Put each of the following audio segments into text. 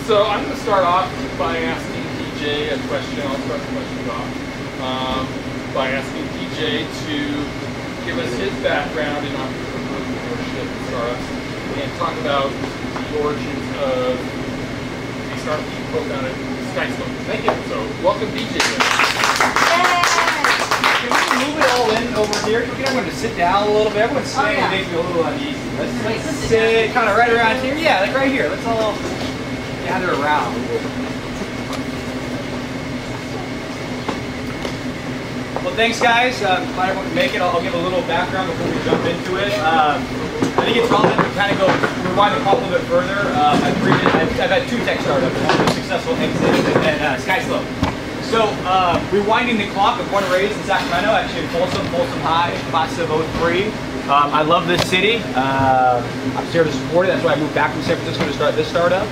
So I'm going to start off by asking DJ a question. I'll start the questions off by asking DJ to give us his background in entrepreneurship and startups and talk about the origins of the startup he co-founded, Skyslope. Thank you. So welcome, DJ. Can we move it all in over here? Can we get everyone to sit down a little bit? Everyone's standing makes me a little uneasy. Let's sit kind of right around here. Yeah, like right here. Let's all gather around. Well, thanks, guys. Glad everyone could make it. I'll give a little background before we jump into it. I think it's relevant to kind of go rewind the clock a little bit further. I've had two tech startups, one with successful exits and Skyslope. So, rewinding the clock, I'm born and raised in Sacramento, actually in Folsom High, class of 03. I love this city. I'm here to support it. That's why I moved back from San Francisco to start this startup.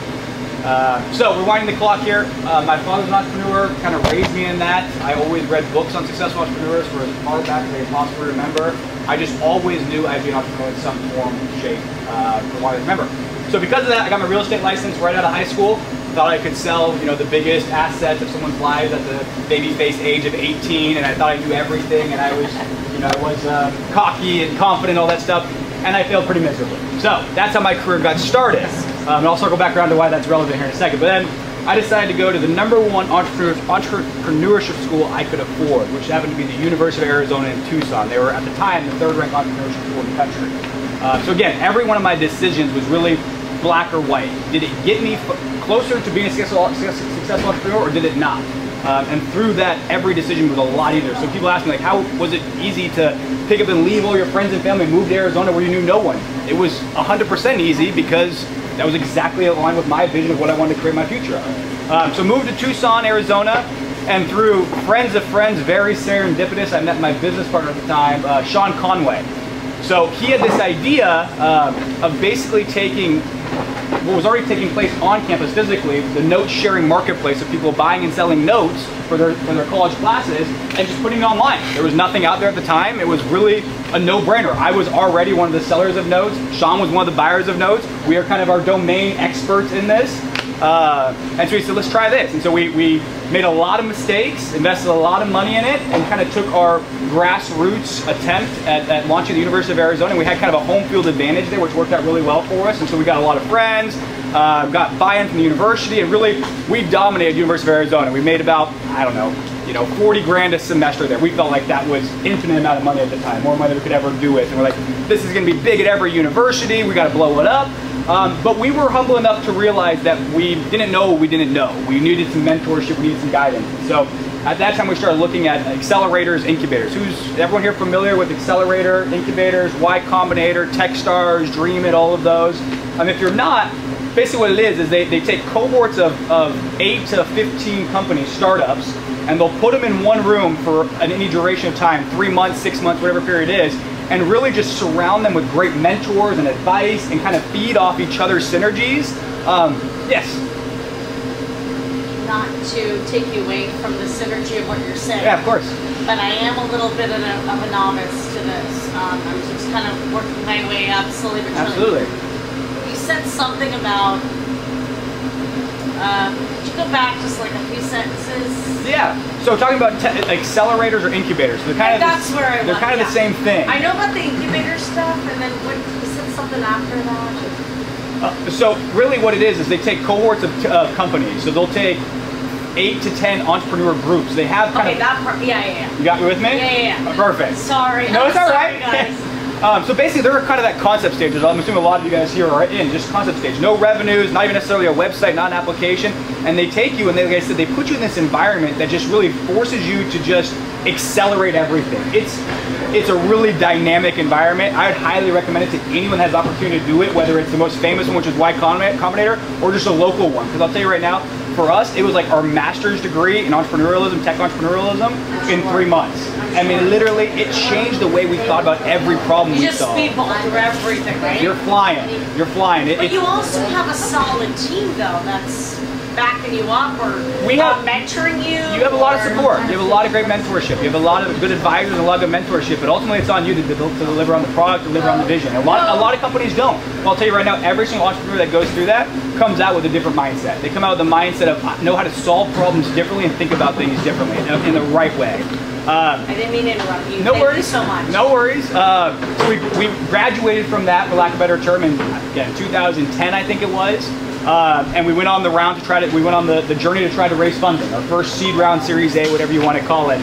So, rewinding the clock here. My father's an entrepreneur, kind of raised me in that. I always read books on successful entrepreneurs for as far back as I can possibly remember. I just always knew I'd be an entrepreneur in some form, shape, for what I remember. So because of that, I got my real estate license right out of high school. Thought I could sell, the biggest assets of someone's lives at the baby face age of 18, and I thought I knew everything, and I was cocky and confident, all that stuff, and I failed pretty miserably. So that's how my career got started. And I'll circle back around to why that's relevant here in a second. But then I decided to go to the #1 entrepreneurship school I could afford, which happened to be the University of Arizona in Tucson. They were at the time the 3rd-ranked entrepreneurship school in the country. So again, every one of my decisions was really black or white. Did it get me closer to being a successful entrepreneur, or did it not? And through that, every decision was a lot easier. So people ask me, like, how was it easy to pick up and leave all your friends and family and move to Arizona where you knew no one? It was 100% easy because that was exactly aligned with my vision of what I wanted to create my future of. So moved to Tucson, Arizona, and through friends of friends, very serendipitous, I met my business partner at the time, Sean Conway. So he had this idea of basically taking what was already taking place on campus physically, the note sharing marketplace of people buying and selling notes for their college classes, and just putting it online. There was nothing out there at the time. It was really a no-brainer. I was already one of the sellers of notes. Sean was one of the buyers of notes. We are kind of our domain experts in this. And so he said, let's try this. And so we made a lot of mistakes, invested a lot of money in it, and kind of took our grassroots attempt at launching the University of Arizona. We had kind of a home field advantage there, which worked out really well for us. And so we got a lot of friends, got buy-in from the university, and really we dominated University of Arizona. We made about, 40 grand a semester there. We felt like that was infinite amount of money at the time, more money than we could ever do with. And we're like, this is going to be big at every university. We got to blow it up. But we were humble enough to realize that we didn't know what we didn't know. We needed some mentorship, we needed some guidance. So at that time we started looking at accelerators, incubators. Who's everyone here familiar with accelerator, incubators, Y Combinator, Techstars, Dream It, all of those? If you're not, basically what it is they take cohorts of 8 to 15 companies, startups, and they'll put them in one room for any duration of time, 3 months, 6 months, whatever period it is, and really just surround them with great mentors and advice and kind of feed off each other's synergies. Yes? Not to take you away from the synergy of what you're saying. Yeah, of course. But I am a little bit of a novice to this. I'm just kind of working my way up slowly but surely. Absolutely. You said something about, could you go back just like a few sentences? Yeah. So talking about accelerators or incubators. They're kind of the same thing. I know about the incubator stuff, and then what you said something after that. So really what it is they take cohorts of companies. So they'll take 8 to 10 entrepreneur groups. They have kind of... that part, yeah. You got me with me? Yeah. Perfect. Sorry. No, it's all right. Guys. So basically they're kind of that concept stage. I'm assuming a lot of you guys here are in just concept stage. No revenues, not even necessarily a website, not an application. And they take you and like I said, they put you in this environment that just really forces you to just accelerate everything. It's a really dynamic environment. I would highly recommend it to anyone that has the opportunity to do it, whether it's the most famous one, which is Y Combinator, or just a local one. Because I'll tell you right now, for us, it was like our master's degree in entrepreneurialism, tech entrepreneurialism, in 3 months. I mean, literally, it changed the way we thought about every problem we solved. You just speedball through everything, right? You're flying. But you also have a solid team, though, that's backing you up or mentoring you? You have a lot of support. You have a lot of great mentorship. You have a lot of good advisors and a lot of good mentorship, but ultimately it's on you to deliver on the product, deliver on the vision. A lot of companies don't. Well, I'll tell you right now, every single entrepreneur that goes through that comes out with a different mindset. They come out with the mindset of know how to solve problems differently and think about things differently in the right way. I didn't mean to interrupt you. No Thank worries. you so much. No worries. So we graduated from that, for lack of a better term, in 2010, I think it was. And we went on the round to try to. We went on the journey to try to raise funding, our first seed round, Series A, whatever you want to call it.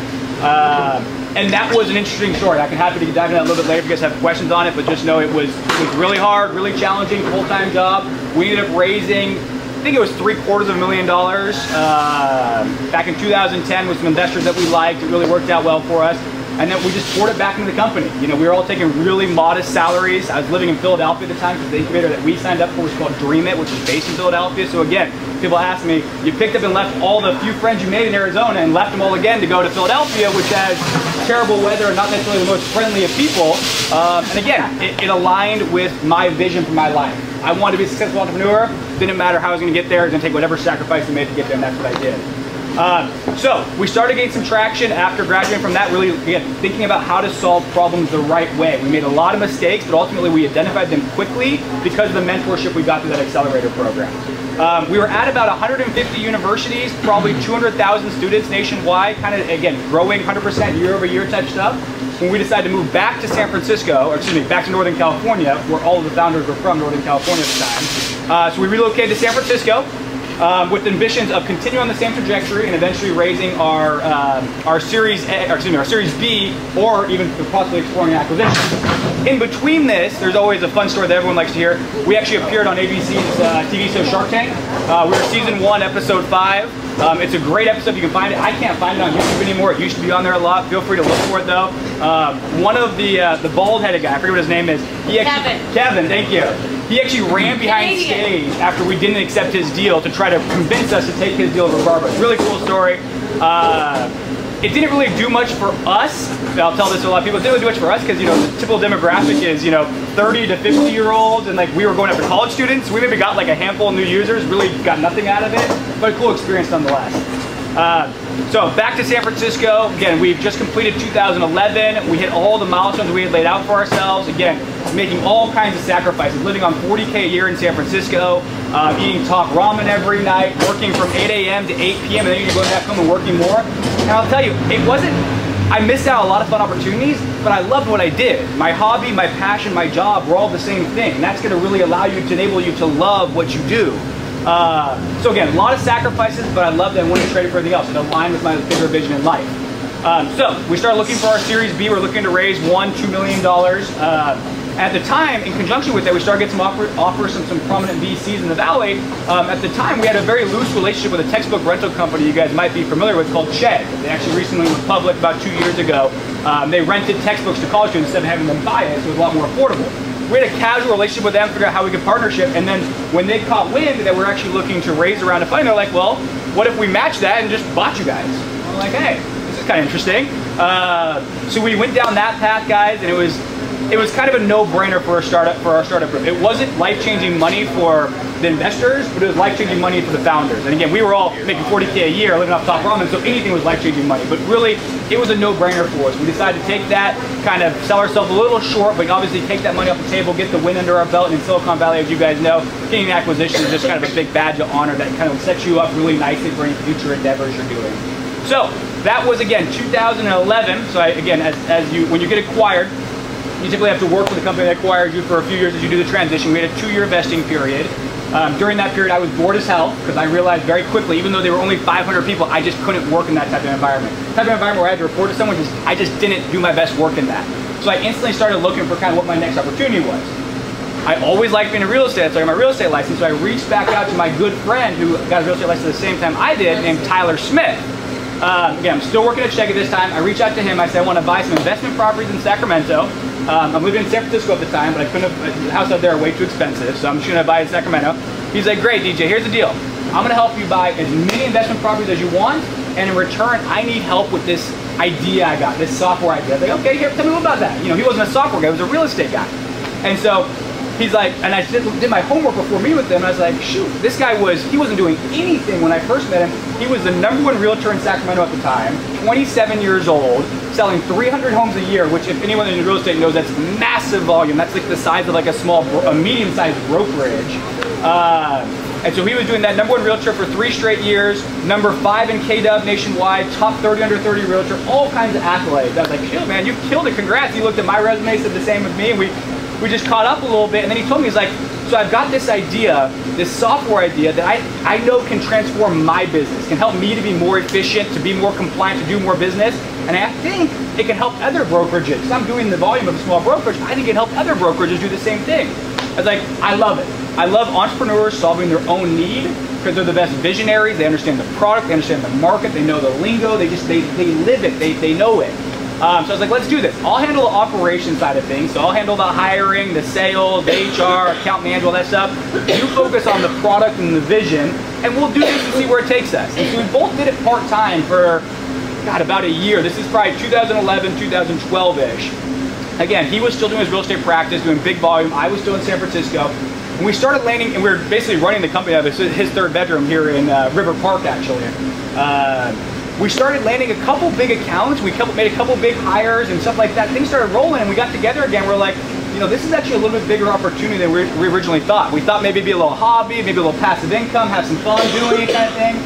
And that was an interesting story. I can happy to dive into that a little bit later if you guys have questions on it. But just know it was really hard, really challenging, full-time job. We ended up raising, I think it was $750,000 back in 2010 with some investors that we liked. It really worked out well for us. And then we just poured it back into the company. You know, we were all taking really modest salaries. I was living in Philadelphia at the time because the incubator that we signed up for was called Dream It, which is based in Philadelphia. So again, people ask me, you picked up and left all the few friends you made in Arizona and left them all again to go to Philadelphia, which has terrible weather and not necessarily the most friendly of people. And again, it aligned with my vision for my life. I wanted to be a successful entrepreneur. Didn't matter how I was going to get there. I was going to take whatever sacrifice I made to get there, and that's what I did. So we started getting some traction after graduating from that, really again, thinking about how to solve problems the right way. We made a lot of mistakes, but ultimately we identified them quickly because of the mentorship we got through that accelerator program. We were at about 150 universities, probably 200,000 students nationwide, kind of, again, growing 100% year over year type stuff. When we decided to move back to San Francisco, or excuse me, back to Northern California, where all of the founders were from Northern California at the time. So we relocated to San Francisco. With ambitions of continuing on the same trajectory and eventually raising our Series A, or excuse me, our Series B, or even possibly exploring an acquisition. In between this, there's always a fun story that everyone likes to hear. We actually appeared on ABC's TV show Shark Tank. We were season 1, episode 5. It's a great episode. You can find it. I can't find it on YouTube anymore. It used to be on there a lot. Feel free to look for it though. One of the bald-headed guy, I forget what his name is. Kevin, thank you. He actually ran behind stage after we didn't accept his deal to try to convince us to take his deal regardless. Really cool story. It didn't really do much for us. I'll tell this to a lot of people. It didn't really do much for us because, you know, the typical demographic is, you know, 30 to 50-year-olds, and like we were going after college students. We maybe got like a handful of new users, really got nothing out of it, but a cool experience nonetheless. So back to San Francisco. Again, we've just completed 2011. We hit all the milestones we had laid out for ourselves. Again, making all kinds of sacrifices, living on $40K a year in San Francisco, eating top ramen every night, working from 8 a.m. to 8 p.m. and then you're going back home and working more. And I'll tell you, I missed out on a lot of fun opportunities, but I loved what I did. My hobby, my passion, my job were all the same thing. And that's going to really allow you to enable you to love what you do. So again, a lot of sacrifices, but I love that I wanted to trade it for everything else. It aligned with my bigger vision in life. So we started looking for our Series B. We're looking to raise $2 million. At the time, in conjunction with that, we started getting some offers from some prominent VCs in the Valley. At the time, we had a very loose relationship with a textbook rental company you guys might be familiar with called Shed. They actually recently went public about 2 years ago. They rented textbooks to college students instead of having them buy it, so it was a lot more affordable. We had a casual relationship with them, figure out how we could partnership, and then when they caught wind that we're actually looking to raise a round of funding, they're like, well, what if we match that and just bought you guys? And we're like, hey, this is kind of interesting. So we went down that path, guys, and it was kind of a no-brainer for our startup group. It wasn't life-changing money for the investors, but it was life-changing money for the founders. And again, we were all making $40K a year, living off top ramen, so anything was life-changing money. But really, it was a no-brainer for us. We decided to take that, kind of sell ourselves a little short, but obviously take that money off the table, get the win under our belt. And in Silicon Valley, as you guys know, getting an acquisition is just kind of a big badge of honor that kind of sets you up really nicely for any future endeavors you're doing. So that was, again, 2011. So when you get acquired, you typically have to work with the company that acquires you for a few years as you do the transition. We had a 2-year vesting period. During that period, I was bored as hell because I realized very quickly, even though there were only 500 people, I just couldn't work in that type of environment. The type of environment where I had to report to someone, I just didn't do my best work in that. So I instantly started looking for kind of what my next opportunity was. I always liked being a real estate, so I got my real estate license, so I reached back out to my good friend who got a real estate license at the same time I did, named Tyler Smith. Again, I'm still working at Chegg at this time. I reached out to him. I said, I want to buy some investment properties in Sacramento. I'm living in San Francisco at the time, but I couldn't the house out there are way too expensive, so I'm just going to buy in Sacramento. He's like, great, DJ, here's the deal. I'm going to help you buy as many investment properties as you want, and in return, I need help with this idea I got, this software idea. I was like, okay, here, tell me about that. You know, he wasn't a software guy, he was a real estate guy. And so he's like, and I did my homework before meeting with him, and I was like, shoot, this guy he wasn't doing anything when I first met him. He was the #1 realtor in Sacramento at the time, 27 years old, selling 300 homes a year, which if anyone in real estate knows, that's massive volume. That's like the size of like a medium-sized brokerage. And so he was doing that #1 realtor for 3 straight years, #5 in KW nationwide, top 30 under 30 realtor, all kinds of accolades. I was like, shoot, man, you killed it, congrats. He looked at my resume, said the same with me, and we just caught up a little bit. And then he told me, he's like, so I've got this idea, this software idea that I know can transform my business, can help me to be more efficient, to be more compliant, to do more business. And I think it can help other brokerages. Because I'm doing the volume of a small brokerage, I think it can help other brokerages do the same thing. I was like, I love it. I love entrepreneurs solving their own need because they're the best visionaries. They understand the product, they understand the market, they know the lingo, they live it, they know it. So I was like, let's do this. I'll handle the operation side of things. So I'll handle the hiring, the sales, the HR, account management, all that stuff. You focus on the product and the vision, and we'll do this and see where it takes us. And so we both did it part-time for, about a year. This is probably 2011, 2012-ish. Again, he was still doing his real estate practice, doing big volume. I was still in San Francisco. And we started landing, and we were basically running the company out of his 3rd bedroom here in River Park, actually. We started landing a couple big accounts. We made a couple big hires and stuff like that. Things started rolling, and we got together again. We're like, this is actually a little bit bigger opportunity than we originally thought. We thought maybe it'd be a little hobby, maybe a little passive income, have some fun doing it kind of thing.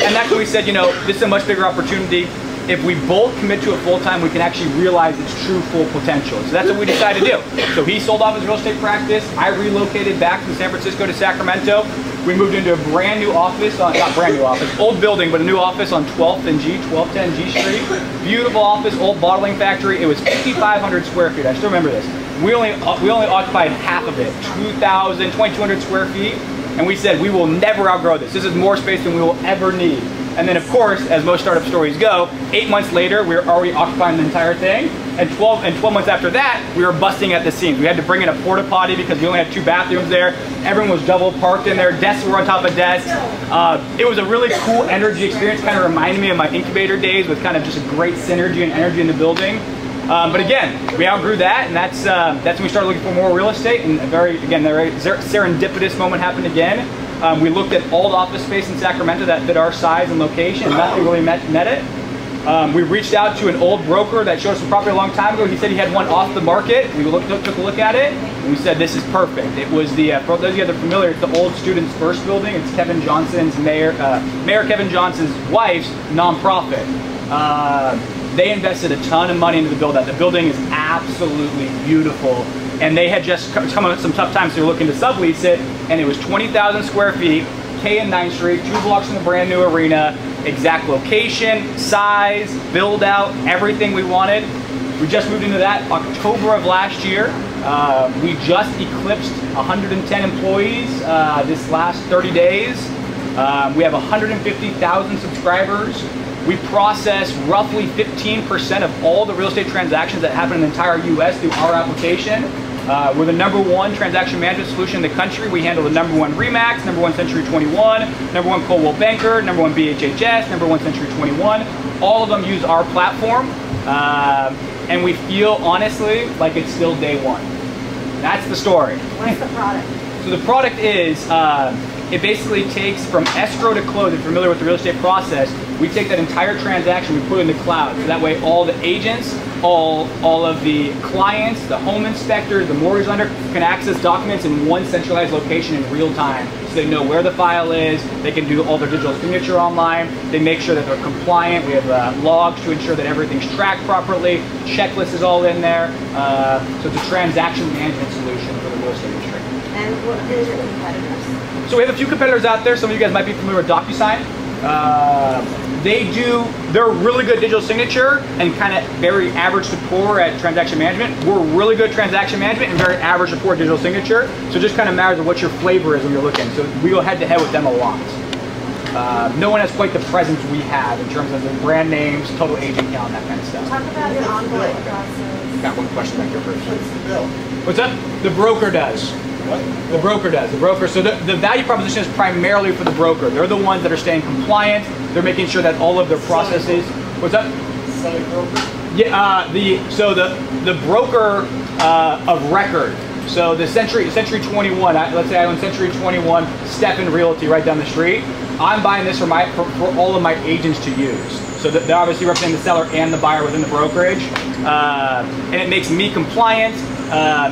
And that's when we said, this is a much bigger opportunity. If we both commit to it full time, we can actually realize its true full potential. So that's what we decided to do. So he sold off his real estate practice. I relocated back from San Francisco to Sacramento. We moved into a brand new office, not brand new office, old building, but a new office on 1210 G Street. Beautiful office, old bottling factory. It was 5,500 square feet. I still remember this. We only occupied half of it, 2,200 square feet. And we said, we will never outgrow this. This is more space than we will ever need. And then of course, as most startup stories go, 8 months later, we were already occupying the entire thing. And 12 months after that, we were busting at the seams. We had to bring in a porta potty because we only had 2 bathrooms there. Everyone was double parked in there. Desks were on top of desks. It was a really cool energy experience. Kind of reminded me of my incubator days with kind of just a great synergy and energy in the building. But again, we outgrew that, and that's when we started looking for more real estate. And a very serendipitous moment happened again. We looked at all the office space in Sacramento that fit our size and location, and nothing really met it. We reached out to an old broker that showed us some property a long time ago. He said he had one off the market. We took a look at it, and we said, this is perfect. It was for those of you that are familiar, it's the old Students First building. It's Kevin Johnson's, Mayor Kevin Johnson's wife's nonprofit. They invested a ton of money into the build out. The building is absolutely beautiful. And they had just come up with some tough times, so they were looking to sublease it, and it was 20,000 square feet, K and 9th Street, 2 blocks from the brand new arena, exact location, size, build out, everything we wanted. We just moved into that October of last year. We just eclipsed 110 employees this last 30 days. We have 150,000 subscribers. We process roughly 15% of all the real estate transactions that happen in the entire US through our application. We're the #1 transaction management solution in the country. We handle the #1 Remax, #1 Century 21, #1 Coldwell Banker, #1 BHHS, #1 Century 21. All of them use our platform, and we feel honestly like it's still day one. That's the story. What's the product? So the product is, it basically takes from escrow to close. If you're familiar with the real estate process, we take that entire transaction, we put it in the cloud. So that way all the agents, all of the clients, the home inspector, the mortgage lender can access documents in one centralized location in real time. So they know where the file is, they can do all their digital signature online, they make sure that they're compliant, we have logs to ensure that everything's tracked properly, checklist is all in there. So it's a transaction management solution for the real estate industry. And what is your competitors? So we have a few competitors out there. Some of you guys might be familiar with DocuSign. They're really good digital signature and kind of very average to poor at transaction management. We're really good at transaction management and very average to poor digital signature. So it just kind of matters of what your flavor is when you're looking. So we go head to head with them a lot. No one has quite the presence we have in terms of the brand names, total agent count, that kind of stuff. Talk about your onboarding process. Got one question back here first. What's the bill? What's up? The broker does. What? The broker does. The broker. So the value proposition is primarily for the broker. They're the ones that are staying compliant. They're making sure that all of their processes. What's up? Selling broker? Yeah. The broker of record So the Century 21, let's say I own Century 21 Stephan Realty right down the street. I'm buying this for all of my agents to use. So they obviously represent the seller and the buyer within the brokerage. And it makes me compliant.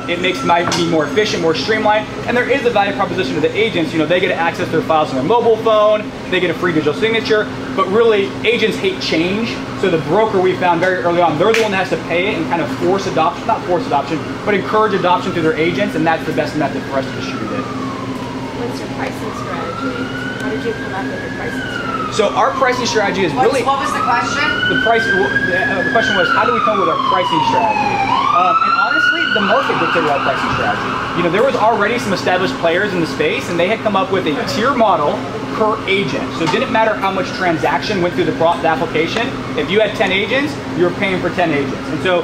It makes me more efficient, more streamlined, and there is a value proposition to the agents. You know, they get to access their files on their mobile phone, they get a free digital signature, but really, agents hate change. So the broker we found very early on, they're the one that has to pay it and kind of force adoption, not force adoption, but encourage adoption through their agents, and that's the best method for us to distribute it. What's your pricing strategy? How did you come up with your pricing strategy? So our pricing strategy is really... What was the question? The question was, how do we come up with our pricing strategy? And honestly, the market dictated our pricing strategy. You know, there was already some established players in the space, and they had come up with a tier model per agent. So it didn't matter how much transaction went through the application. If you had 10 agents, you were paying for 10 agents. And so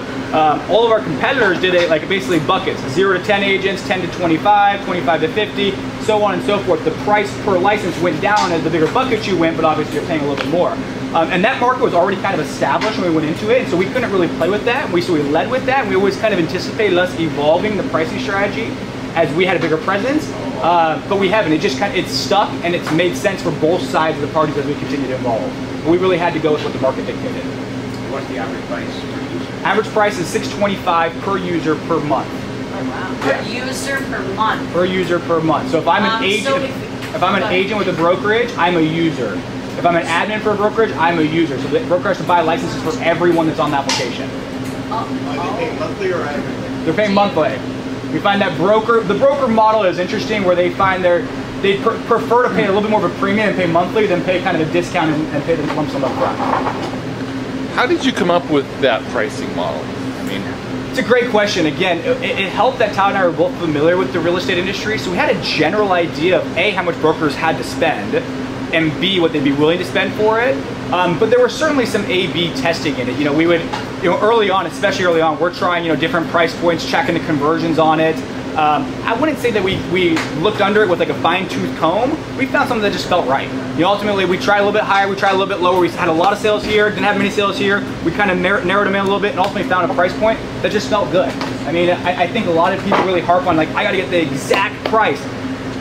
all of our competitors did it like basically buckets, 0 to 10 agents, 10 to 25, 25 to 50, so on and so forth. The price per license went down as the bigger buckets you went, but obviously you're paying a little bit more. And that market was already kind of established when we went into it, so we couldn't really play with that. So we led with that, and we always kind of anticipated us evolving the pricing strategy as we had a bigger presence, but we haven't. It's stuck, and it's made sense for both sides of the parties as we continue to evolve. But we really had to go with what the market dictated. What's the average price per user? Average price is $625 per user per month. Oh, wow. Per user per month. Per user per month. So if I'm an agent, if I'm an agent with a brokerage, I'm a user. If I'm an admin for a brokerage, I'm a user. So the broker has to buy licenses for everyone that's on the application. Are they paying monthly or annually? They're paying monthly. We find that the broker model is interesting, where they find they prefer to pay a little bit more of a premium and pay monthly than pay kind of a discount and pay the lump sum up front. How did you come up with that pricing model? I mean, it's a great question. Again, it helped that Todd and I were both familiar with the real estate industry, so we had a general idea of A, how much brokers had to spend, and B, what they'd be willing to spend for it. But there was certainly some A/B testing in it. You know, we would, early on, especially early on, we're trying, different price points, checking the conversions on it. I wouldn't say that we looked under it with like a fine-tooth comb. We found something that just felt right. Ultimately, we tried a little bit higher, we tried a little bit lower. We had a lot of sales here, didn't have many sales here. We kind of narrowed them in a little bit, and ultimately found a price point that just felt good. I mean, I think a lot of people really harp on like, I got to get the exact price.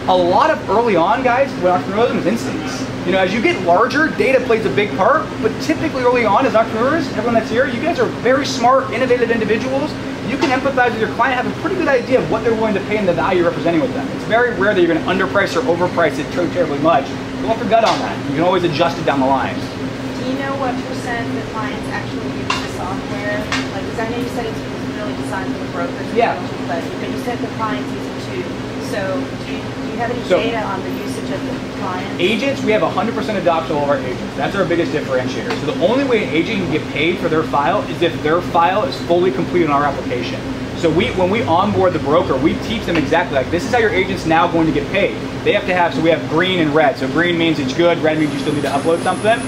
A lot of early on, guys, when entrepreneurialism is instincts. As you get larger, data plays a big part, but typically early on as entrepreneurs, everyone that's here, you guys are very smart, innovative individuals. You can empathize with your client, have a pretty good idea of what they're willing to pay and the value you're representing with them. It's very rare that you're going to underprice or overprice it terribly much. Go off your gut on that. You can always adjust it down the line. Do you know what percent of the clients actually use the software? Like, because I know you said it's really designed for the brokers, Yeah. but you said the clients use it too. So do you have any data on the usage of the clients? Agents, we have 100% adoption of all of our agents. That's our biggest differentiator. So the only way an agent can get paid for their file is if their file is fully complete on our application. So when we onboard the broker, we teach them exactly like, this is how your agent's now going to get paid. They have to have, so we have green and red. So green means it's good, red means you still need to upload something.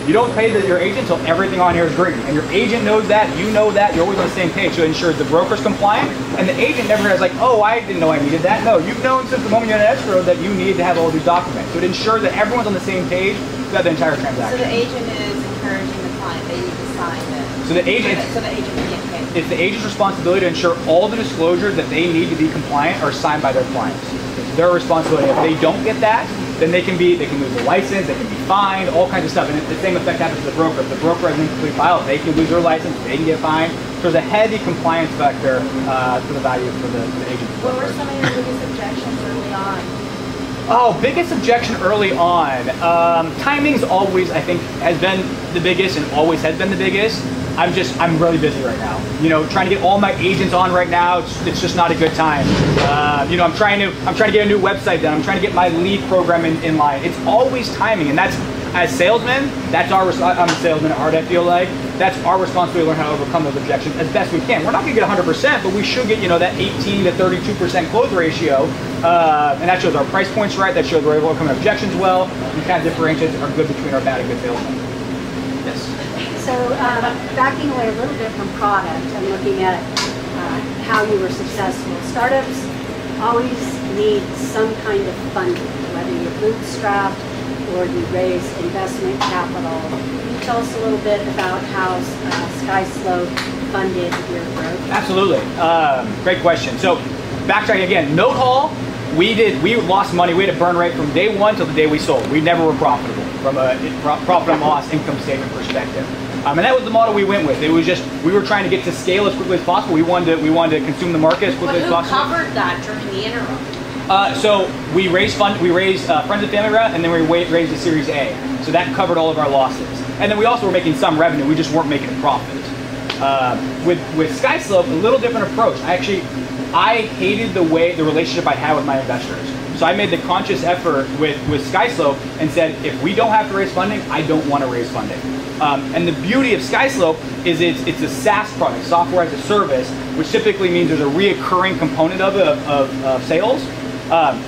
You don't pay your agent until everything on here is green. And your agent knows that, you know that, you're always on the same page. So it ensures the broker's compliant, and the agent never has like, oh, I didn't know I needed that. No, you've known since the moment you're in escrow that you need to have all these documents. So it ensures that everyone's on the same page throughout the entire transaction. So the agent is encouraging the client, they need to sign it. So the agent can get paid. It's the agent's responsibility to ensure all the disclosures that they need to be compliant are signed by their clients. It's their responsibility. If they don't get that, then they can lose a license, they can be fined, all kinds of stuff. And the same effect happens to the broker. If the broker has an incomplete file, they can lose their license, they can get fined. So there's a heavy compliance factor for the value for the agent. What were some of your biggest objections early on? Oh, biggest objection early on. Timing's always, I think, has been the biggest and always has been the biggest. I'm really busy right now. Trying to get all my agents on right now, it's just not a good time. I'm trying to get a new website done. I'm trying to get my lead program in line. It's always timing, and that's, as salesmen, I'm a salesman at heart, I feel like. That's our responsibility to learn how to overcome those objections as best we can. We're not gonna get 100%, but we should get, that 18 to 32% close ratio. And that shows our price points right, that shows we're able to overcome objections well, and kind of differentiates are good between our bad and good salesmen. Yes. So backing away a little bit from product and looking at how you were successful. Startups always need some kind of funding, whether you bootstrap or you raise investment capital. Can you tell us a little bit about how Skyslope funded your growth? Absolutely. Great question. So backtracking again, note haul, we lost money. We had a burn rate from day one till the day we sold. We never were profitable from a profit and loss income statement perspective. And that was the model we went with. It was just, we were trying to get to scale as quickly as possible. We wanted to consume the market as quickly as But possible. who covered that during the interim? So we raised friends and family route, and then we raised a Series A. So that covered all of our losses. And then we also were making some revenue. We just weren't making a profit. With Skyslope, a little different approach. I hated the relationship I had with my investors. So I made the conscious effort with Skyslope and said, if we don't have to raise funding, I don't want to raise funding. And the beauty of Skyslope is it's a SaaS product, software as a service, which typically means there's a reoccurring component of sales.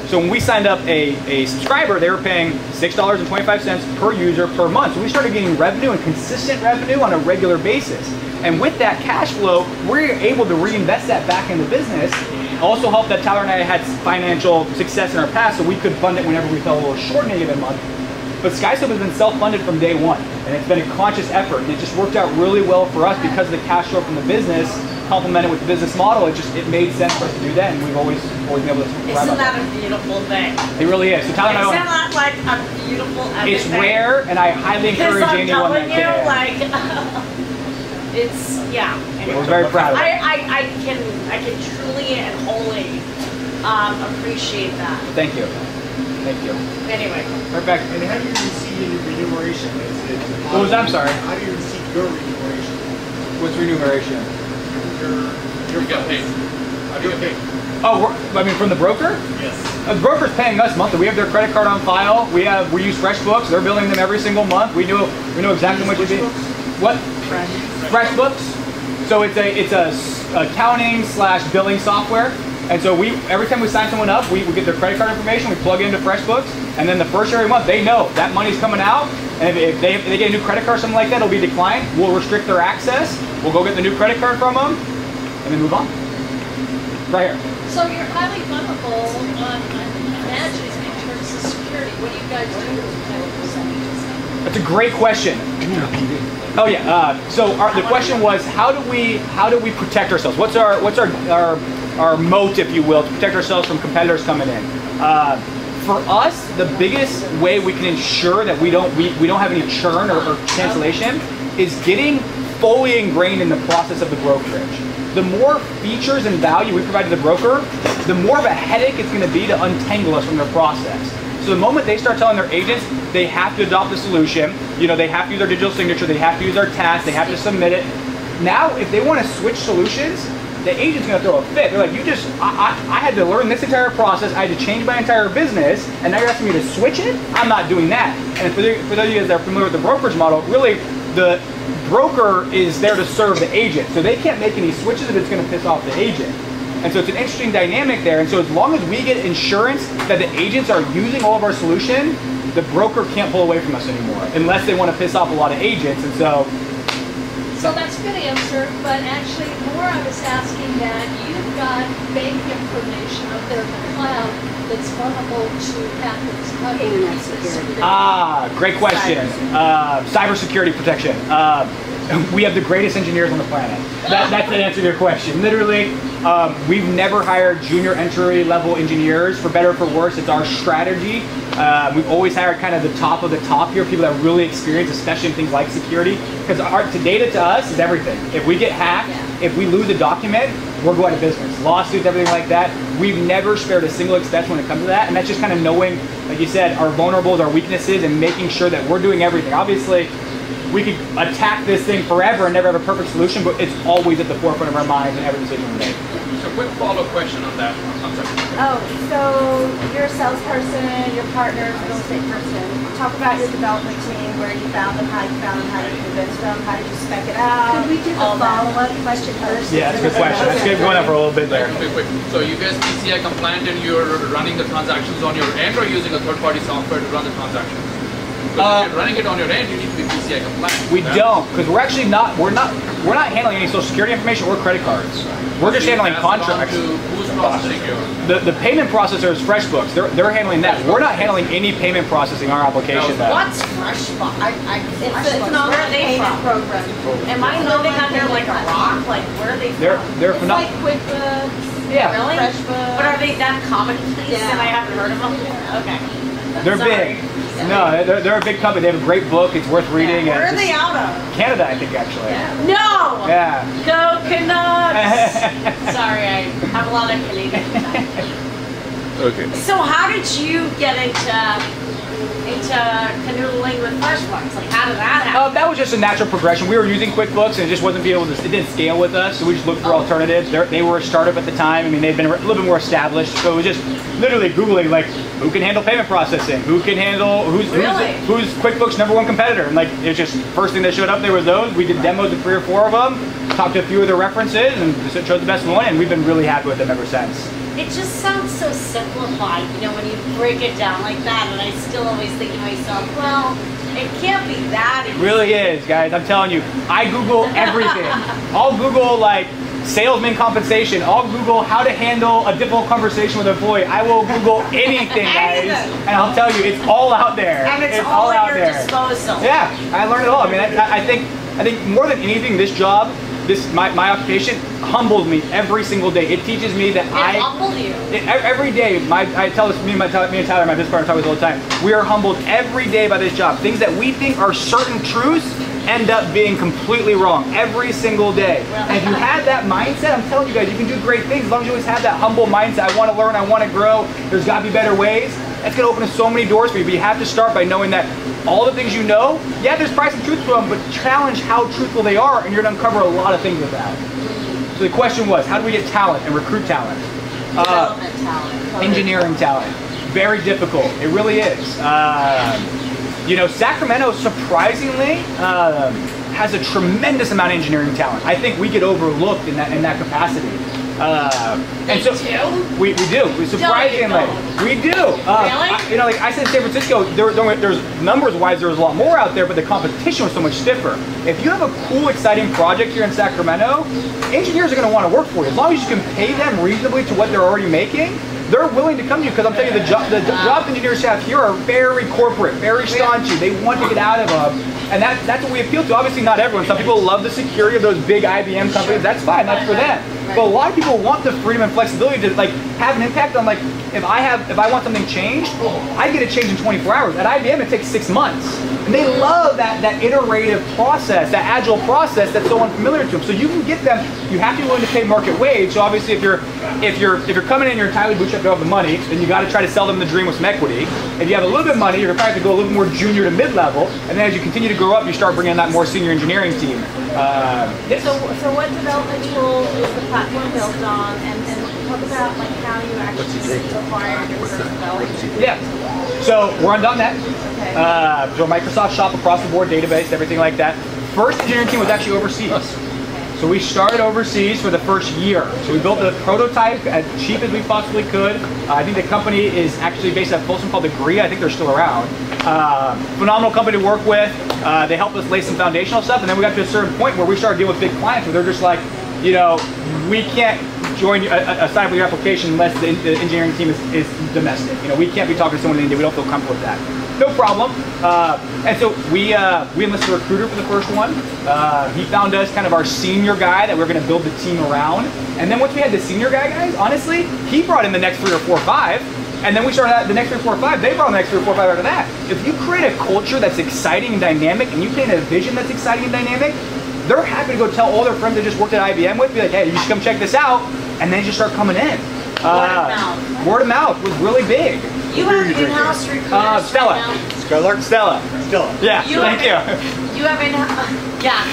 So when we signed up a subscriber, they were paying $6.25 per user per month. So we started getting revenue and consistent revenue on a regular basis. And with that cash flow, we're able to reinvest that back in the business. Also helped that Tyler and I had financial success in our past, so we could fund it whenever we fell a little short in a given month. But Skyslope has been self-funded from day one, and it's been a conscious effort, and it just worked out really well for us because of the cash flow from the business, complemented with the business model. It made sense for us to do that, and we've always been able to thrive on Isn't that a beautiful thing? It really is. So Tyler and I Isn't that like a beautiful epic it's thing? rare, and I highly encourage Because I'm anyone telling that you, can. like, it's, yeah. We're very proud of it. I can truly and wholly appreciate that. Thank you. Anyway. Right back. And how do you receive any remuneration? What was that? I'm sorry. How do you receive your remuneration? What's remuneration? Your You get paid. How do you get paid? Oh, from the broker? Yes. The broker's paying us monthly. We have their credit card on file. We use FreshBooks. They're billing them every single month. We know exactly what you do. What? FreshBooks. So it's a accounting / billing software. And so every time we sign someone up, we get their credit card information, we plug it into FreshBooks, and then the first every month they know that money's coming out, and if they get a new credit card or something like that, it'll be declined. We'll restrict their access. We'll go get the new credit card from them, and then move on. Right here. So you're highly vulnerable on imagining in terms of security. What do you guys do with kind of percentages? That's a great question. Oh yeah. So the question was, how do we protect ourselves? What's our moat, if you will, to protect ourselves from competitors coming in? For us, the biggest way we can ensure that we don't have any churn or cancellation is getting fully ingrained in the process of the brokerage. The more features and value we provide to the broker, the more of a headache it's going to be to untangle us from their process. So the moment they start telling their agents they have to adopt the solution, they have to use their digital signature, they have to use their task, they have to submit it. Now, if they want to switch solutions, the agent's going to throw a fit. They're like, I had to learn this entire process, I had to change my entire business, and now you're asking me to switch it? I'm not doing that. And for those of you guys that are familiar with the brokerage model, really, the broker is there to serve the agent. So they can't make any switches if it's going to piss off the agent. And so it's an interesting dynamic there. And so as long as we get insurance that the agents are using all of our solution, the broker can't pull away from us anymore, unless they want to piss off a lot of agents. And so that's a good answer, but actually more I was asking that you've got bank information up there in the cloud that's vulnerable to hackers. How do you keep this secure? Great question. Cybersecurity protection. We have the greatest engineers on the planet. That's the answer to your question. Literally, we've never hired junior entry level engineers, for better or for worse. It's our strategy. We've always hired kind of the top of the top here, people that are really experienced, especially in things like security, because data to us is everything. If we get hacked, if we lose a document, we're going out of business. Lawsuits, everything like that. We've never spared a single expense when it comes to that, and that's just kind of knowing, like you said, our vulnerables, our weaknesses, and making sure that we're doing everything. Obviously, we could attack this thing forever and never have a perfect solution, but it's always at the forefront of our minds in every decision we make. So quick follow-up question on that. I'm sorry. Oh, so you're a salesperson, your partner's a real estate person. Talk about your development team, where you found them, how you convinced them, how did you spec it out? Could we do the follow-up question first? Yeah, that's a good question. Let's get going on for a little bit there. Quick. So you guys PCI compliant and you're running the transactions on your end, or using a third-party software to run the transactions? Because if you're running it on your end, you need to be PCI compliant. We don't, because we're actually not handling any social security information or credit cards. We're just handling contracts. Who's processing yours? The payment processor is FreshBooks. They're handling that. We're not handling any payment processing our application. What's FreshBooks? It's an online payment program. Am I living under like a rock? Like, where are they from? They're It's like QuickBooks. Yeah. Really? FreshBooks. But are they that commonplace Yeah. and I haven't heard of them? Okay. They're Sorry. big. No, they're a big company. They have a great book. It's worth reading. Where and are they out of? Canada, I think, actually. No! Yeah. Go Canucks! Sorry, I have a lot of Canadian friends. Okay. So how did you get into canoodling with FreshBooks? Like, how did that happen? That was just a natural progression. We were using QuickBooks and it just wasn't it didn't scale with us, so we just looked for alternatives. They were a startup at the time. I mean, they'd been a little bit more established, so it was just literally Googling, like, who can handle payment processing? Who's QuickBooks' #1 competitor? And like, it was just first thing that showed up there was those. We did demos of 3 or 4 of them, talked to a few of their references, and just chose the best one, and we've been really happy with them ever since. It just sounds so simplified, you know, when you break it down like that, and I still always think to myself, well, it can't be that easy. It really is, guys. I'm telling you. I Google everything. I'll Google, like, salesman compensation. I'll Google how to handle a difficult conversation with an employee. I will Google anything, guys. And I'll tell you, it's all out there. And it's all at your disposal. Yeah, I learned it all. I mean, I think more than anything, this job, my occupation humbles me every single day. It teaches me that It humbled you. Every day, I tell this, me and Tyler, my business partner, talk about this all the time. We are humbled every day by this job. Things that we think are certain truths end up being completely wrong every single day. And if you have that mindset, I'm telling you guys, you can do great things as long as you always have that humble mindset. I want to learn, I want to grow. There's got to be better ways. That's going to open up so many doors for you, but you have to start by knowing that all the things you know, yeah, there's probably some truth to them, but challenge how truthful they are, and you're going to uncover a lot of things with that. So the question was, how do we get talent and recruit talent? Development talent. Engineering talent. Very difficult. It really is. You know, Sacramento, surprisingly, has a tremendous amount of engineering talent. I think we get overlooked in that capacity. And so we do. We surprisingly, we do. Really? You know, like I said, in San Francisco, there's numbers-wise, there's a lot more out there, but the competition was so much stiffer. If you have a cool, exciting project here in Sacramento, engineers are going to want to work for you. As long as you can pay them reasonably to what they're already making, they're willing to come to you, because I'm telling you, the job engineers you have here are very corporate, very staunchy. They want to get out of them, and that's what we appeal to. Obviously, not everyone. Some people love the security of those big IBM companies. That's fine. That's for them. But a lot of people want the freedom and flexibility to like have an impact on, like, if I want something changed, I get it changed in 24 hours. At IBM, it takes 6 months, and they love that iterative process, that agile process that's so unfamiliar to them. So you can get them. You have to be willing to pay market wage. So obviously, if you're coming in, you're entirely bootstrapped, don't have the money, then you got to try to sell them the dream with some equity. If you have a little bit of money, you're going to probably have to go a little bit more junior to mid-level, and then as you continue to grow up, you start bringing in that more senior engineering team. So what development tool is the platform built on, and talk about like how you actually acquired your first development? Yeah. So we're on .NET. Okay. So Microsoft Shop across the board, database, everything like that. First engineering team was actually overseas. So we started overseas for the first year. So we built the prototype as cheap as we possibly could. I think the company is actually based out of Folsom called Agree. I think they're still around. Phenomenal company to work with. They helped us lay some foundational stuff, and then we got to a certain point where we started dealing with big clients where they're just like, you know, we can't join sign up with your application unless the engineering team is domestic. You know, we can't be talking to someone in India. We don't feel comfortable with that. No problem. And so we enlisted a recruiter for the first one. He found us kind of our senior guy that we were going to build the team around. And then once we had the senior guys, honestly, he brought in the next 3 or 4 or 5. And then we started the next 3 or 4 or 5. They brought in the next 3 or 4 or 5 after that. If you create a culture that's exciting and dynamic, and you paint a vision that's exciting and dynamic, they're happy to go tell all their friends they just worked at IBM with, be like, hey, you should come check this out. And then just start coming in. Word of mouth. Word of mouth was really big. You have in-house recruiters Stella. right now? Stella. Yeah, thank you. You have in-house, yeah.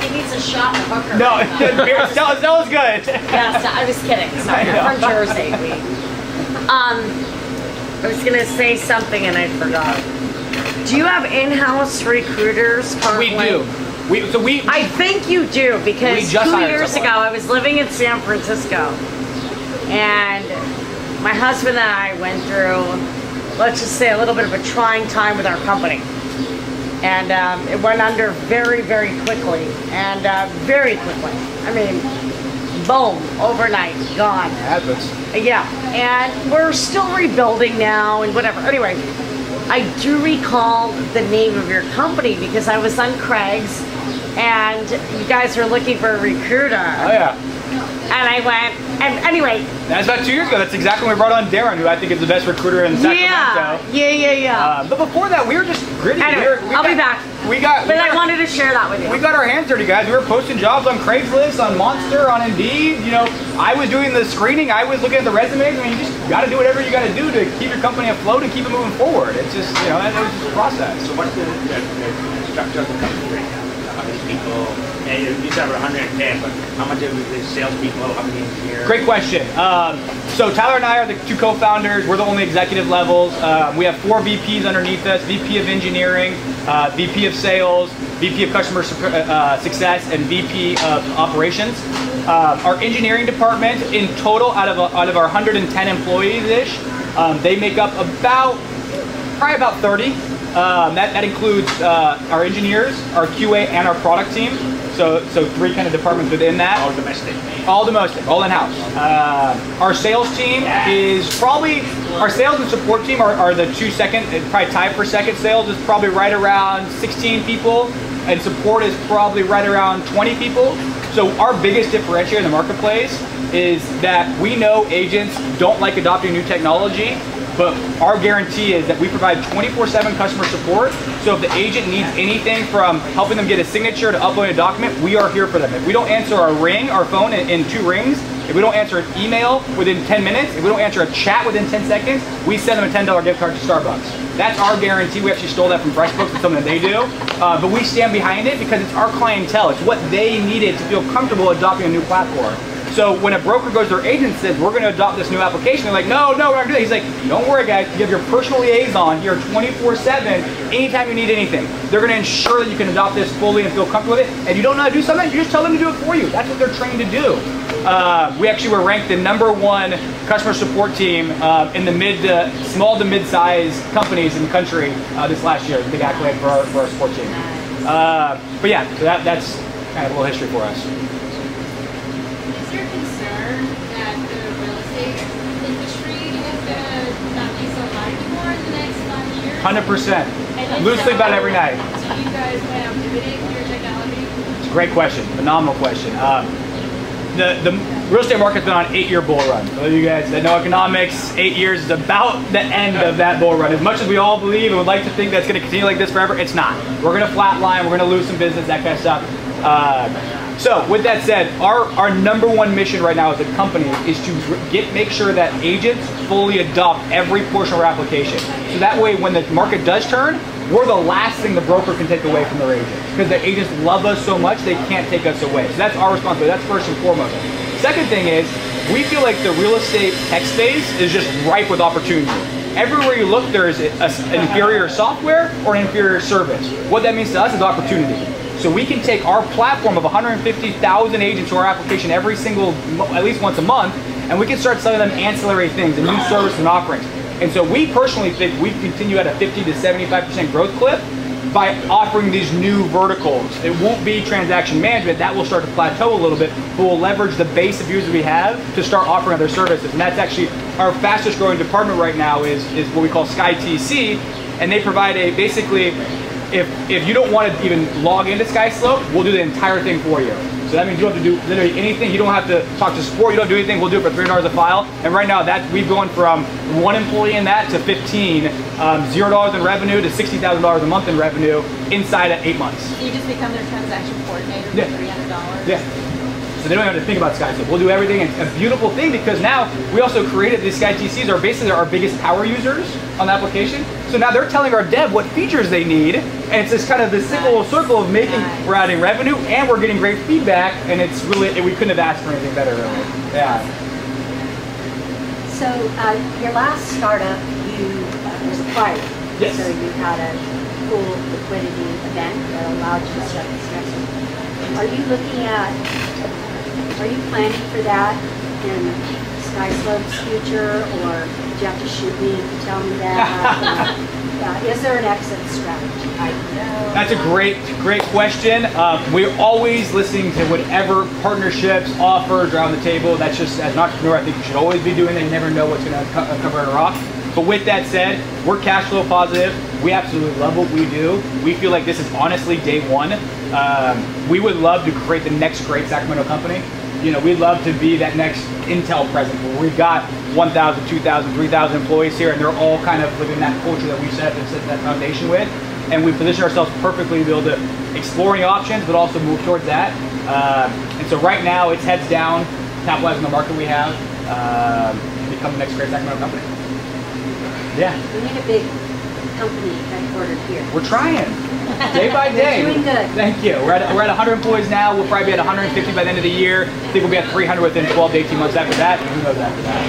He needs a shot in the hooker. No, right now. Stella's good. Yes, I was kidding. Sorry, I'm from Jersey. I was gonna say something and I forgot. Do you have in-house recruiters currently? We do. I think you do, because 2 years ago I was living in San Francisco, and my husband and I went through, let's just say, a little bit of a trying time with our company. And it went under very, very quickly. And very quickly. I mean, boom, overnight, gone. Happens. Yeah, and we're still rebuilding now and whatever. Anyway, I do recall the name of your company because I was on Craig's and you guys were looking for a recruiter. Oh yeah. And I went, and anyway. That's about 2 years ago. That's exactly when we brought on Darren, who I think is the best recruiter in Sacramento. Yeah. But before that, we were just gritty. Anyway, I'll be back. But I wanted to share that with you. We got our hands dirty, guys. We were posting jobs on Craigslist, on Monster, on Indeed. You know, I was doing the screening. I was looking at the resumes. I mean, you just got to do whatever you got to do to keep your company afloat and keep it moving forward. It's just, you know, that was just a process. So what's the structure of the company right now? How many people? And you said we're 110, but how much of the salespeople? How many engineers? Great question. So Tyler and I are the two co-founders. We're the only executive levels. We have 4 VPs underneath us: VP of Engineering, VP of Sales, VP of Customer Success, and VP of Operations. Our engineering department, in total, out of our 110 employees-ish, they make up probably about 30. That includes our engineers, our QA, and our product team. So 3 kind of departments within that. All domestic. All domestic, all in-house. Our sales team is probably, our sales and support team are the probably tied for second. Sales is probably right around 16 people, and support is probably right around 20 people. So our biggest differentiator in the marketplace is that we know agents don't like adopting new technology, but our guarantee is that we provide 24/7 customer support. So if the agent needs anything from helping them get a signature to uploading a document, we are here for them. If we don't answer our phone in 2 rings, if we don't answer an email within 10 minutes, if we don't answer a chat within 10 seconds, we send them a $10 gift card to Starbucks. That's our guarantee. We actually stole that from FreshBooks. It's something that they do. But we stand behind it because it's our clientele. It's what they needed to feel comfortable adopting a new platform. So when a broker goes to their agent and says, we're going to adopt this new application, they're like, no, we're not going to do that. He's like, don't worry, guys. You have your personal liaison here 24/7 anytime you need anything. They're going to ensure that you can adopt this fully and feel comfortable with it. And you don't know how to do something, you just tell them to do it for you. That's what they're trained to do. We actually were ranked the #1 customer support team in the small to mid-size companies in the country this last year. Big accolade for our support team. But yeah, so that's kind of a little history for us. Is your concern that the real estate industry is going to not be so high anymore in the next 5 years? 100%. And if Lose sleep about it every night. Do you guys plan on pivoting your technology? It's a great question. Phenomenal question. The real estate market's been on an 8-year bull run. So you guys that know economics, 8 years is about the end of that bull run. As much as we all believe and would like to think that's going to continue like this forever, it's not. We're going to flatline. We're going to lose some business, that kind of stuff. So with that said, our #1 mission right now as a company is to make sure that agents fully adopt every portion of our application. So that way when the market does turn, we're the last thing the broker can take away from their agents. Because the agents love us so much, they can't take us away. So that's our responsibility. That's first and foremost. Second thing is, we feel like the real estate tech space is just ripe with opportunity. Everywhere you look, there is an inferior software or an inferior service. What that means to us is opportunity. So we can take our platform of 150,000 agents to our application at least once a month, and we can start selling them ancillary things and new services and offerings. And so we personally think we continue at a 50 to 75% growth clip by offering these new verticals. It won't be transaction management. That will start to plateau a little bit, but we'll leverage the base of users we have to start offering other services. And that's actually our fastest growing department right now is what we call SkyTC. And they provide basically, if you don't want to even log into Skyslope, we'll do the entire thing for you. So that means you don't have to do literally anything. You don't have to talk to support. You don't have to do anything. We'll do it for $300 a file. And right now, we've gone from 1 employee in that to 15, $0 in revenue to $60,000 a month in revenue inside of 8 months. So you just become their transaction coordinator for $300? Yeah. So they don't have to think about Skyslope. We'll do everything. And a beautiful thing, because now we also created these SkyTCs are basically our biggest power users on the application. So now they're telling our dev what features they need. And it's just kind of this simple circle of we're adding revenue and we're getting great feedback. And it's really, we couldn't have asked for anything better, really. Yeah. So your last startup, was acquired. Yes. So you had a cool liquidity event that allowed you to start this next one. Are you planning for that in Skyslope's future, or do you have to shoot me to tell me that? Is there an exit strategy? That's a great question. We're always listening to whatever partnerships, offers are on the table. That's just, as an entrepreneur, I think you should always be doing that. You never know what's going to cover a rock. But with that said, we're cash flow positive. We absolutely love what we do. We feel like this is honestly day one. We would love to create the next great Sacramento company. we'd love to be that next Intel presence where we've got 1,000, 2,000, 3,000 employees here, and they're all kind of within that culture that we set that foundation with. And we position ourselves perfectly to be able to explore any options, but also move towards that. And so right now, it's heads down, capitalizing the market we have, become the next great Sacramento company. Yeah. We need a big company headquartered here. We're trying. Day by day. We're doing good. Thank you. We're at 100 employees now. We'll probably be at 150 by the end of the year. I think we'll be at 300 within 12 to 18 months after that. And who knows after that.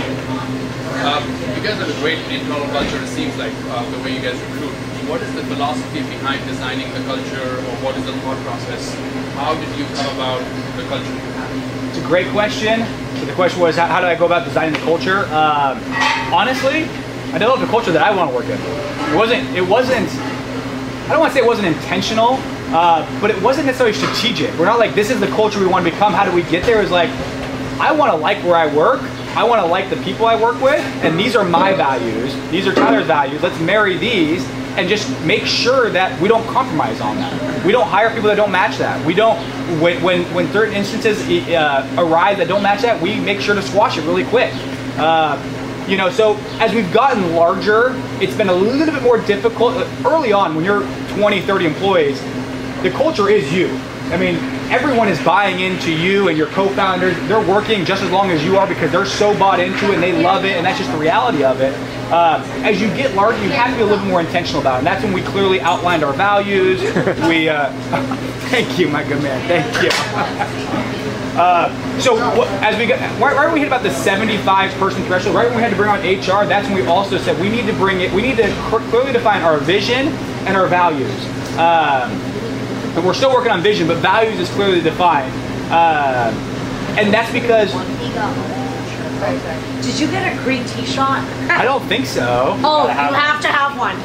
You guys have a great internal culture, it seems like, the way you guys recruit. What is the philosophy behind designing the culture, or what is the thought process? How did you come about the culture you have? It's a great question. So the question was, how did I go about designing the culture? Honestly, I developed a culture that I want to work in. It wasn't, I don't want to say it wasn't intentional, but it wasn't necessarily strategic. We're not like, this is the culture we want to become, how do we get there? It was like, I want to like where I work, I want to like the people I work with, and these are my values, these are Tyler's values, let's marry these, and just make sure that we don't compromise on that. We don't hire people that don't match that. We don't, when certain instances arise that don't match that, we make sure to squash it really quick. So as we've gotten larger, it's been a little bit more difficult. Early on, when you're 20, 30 employees, the culture is you. I mean, everyone is buying into you and your co-founders. They're working just as long as you are because they're so bought into it and they love it, and that's just the reality of it. As you get larger, you have to be a little more intentional about it. And that's when we clearly outlined our values. Thank you, my good man. Thank you. As we got, right when we hit about the 75-person threshold, right when we had to bring on HR, that's when we also said we need to clearly define our vision and our values. But we're still working on vision, but values is clearly defined. And that's because... Did you get a green t-shirt? I don't think so. Oh, you have to have one.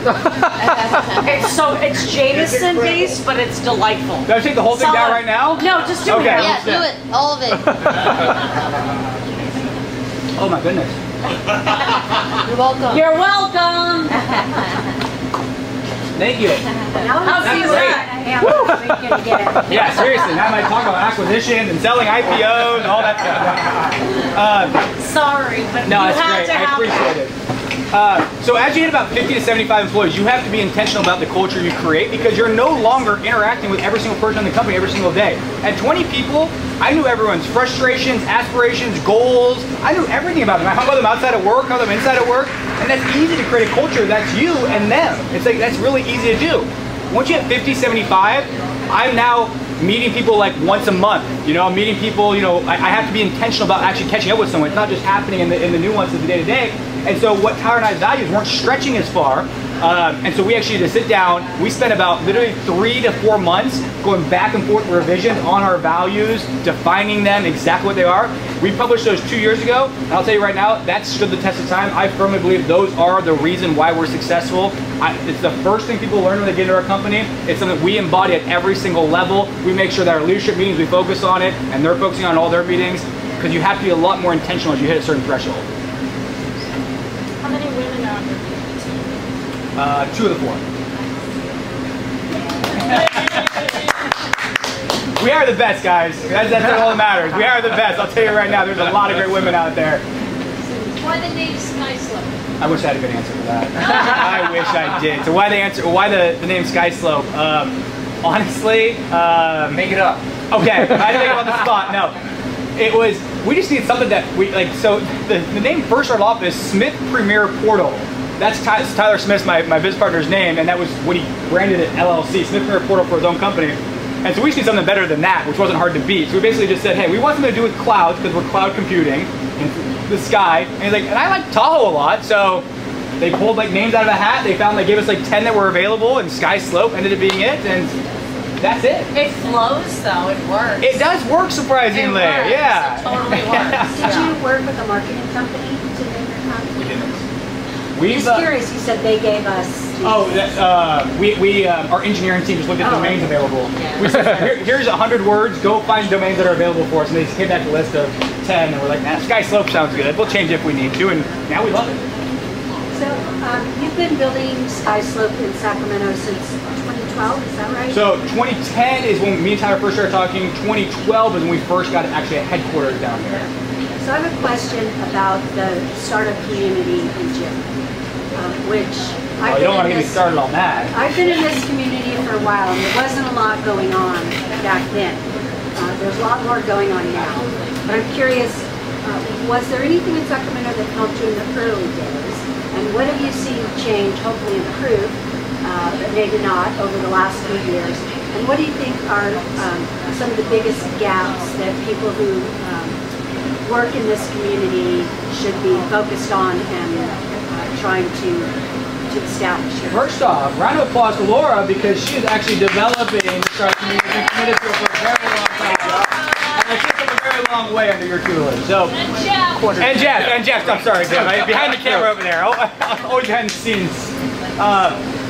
It's Jameson based, but it's delightful. Do I take the whole thing down right now? No, just do it. Yeah, do it. All of it. Oh my goodness. You're welcome. You're welcome. Thank you. How do you that? Yeah, seriously. Now I might talk about acquisitions and selling IPOs and all that stuff. Sorry, but no, you it's had great. to I have appreciate it. So as you hit about 50 to 75 employees, you have to be intentional about the culture you create because you're no longer interacting with every single person in the company every single day. At 20 people, I knew everyone's frustrations, aspirations, goals. I knew everything about them. I hung about them outside of work, hung about them inside of work, and that's easy to create a culture that's you and them. It's like, that's really easy to do. Once you hit 50, 75, I'm now meeting people like once a month. I'm meeting people, I have to be intentional about actually catching up with someone. It's not just happening in the nuances of the day-to-day. And so what Tyler and I's values weren't stretching as far. And so we actually had to sit down. We spent about literally 3 to 4 months going back and forth with revisions on our values, defining them exactly what they are. We published those 2 years ago, and I'll tell you right now, that stood the test of time. I firmly believe those are the reason why we're successful. It's the first thing people learn when they get into our company. It's something we embody at every single level. We make sure that our leadership meetings, we focus on it, and they're focusing on all their meetings, because you have to be a lot more intentional as you hit a certain threshold. How many women are on your team? 2 of the 4. We are the best, guys. That's all that matters. We are the best. I'll tell you right now, there's a lot of great women out there. Why the name Skyslope? I wish I had a good answer for that. I wish I did. So why the name Skyslope? Honestly, Make it up. okay, I didn't think on the spot. No, it was. We just need something that we like. So the name first started off as Smith Premier Portal. That's Tyler Smith's, my business partner's name, and that was when he branded it LLC, Smith Premier Portal, for his own company. And so we just need something better than that, which wasn't hard to beat. So we basically just said, hey, we want something to do with clouds because we're cloud computing and the sky. And he's like, and I like Tahoe a lot, so they pulled like names out of a hat. They gave us like 10 that were available, and Skyslope ended up being it, and that's it. It flows though, it works. It does work surprisingly, It works. yeah. It totally works. Did you work with a marketing company to name your company? We didn't. I'm just curious, you said they gave us... Our engineering team just looked at domains available. Yeah. We said, here's 100 words, go find domains that are available for us, and they just came back a list of 10, and we're like, Skyslope sounds good, we'll change it if we need to, and now we love it. So You've been building Skyslope in Sacramento since 2012, is that right? So 2010 is when me and Tyler first started talking. 2012 is when we first got actually a headquarters down here. So I have a question about the startup community in general, which You don't want to get me started on that. I've been in this community for a while, and there wasn't a lot going on back then. There's a lot more going on now. But I'm curious, was there anything in Sacramento that helped you in the early days? And what have you seen change, hopefully improve, but maybe not, over the last few years? And what do you think are some of the biggest gaps that people who work in this community should be focused on and trying to establish here? First off, round of applause to Laura, because she is actually developing the startup community and committed to it for a very long time. And I took it a very long way under your tutelage. So, and Jeff, I'm sorry, Jeff. Behind the camera over there. Always behind the scenes.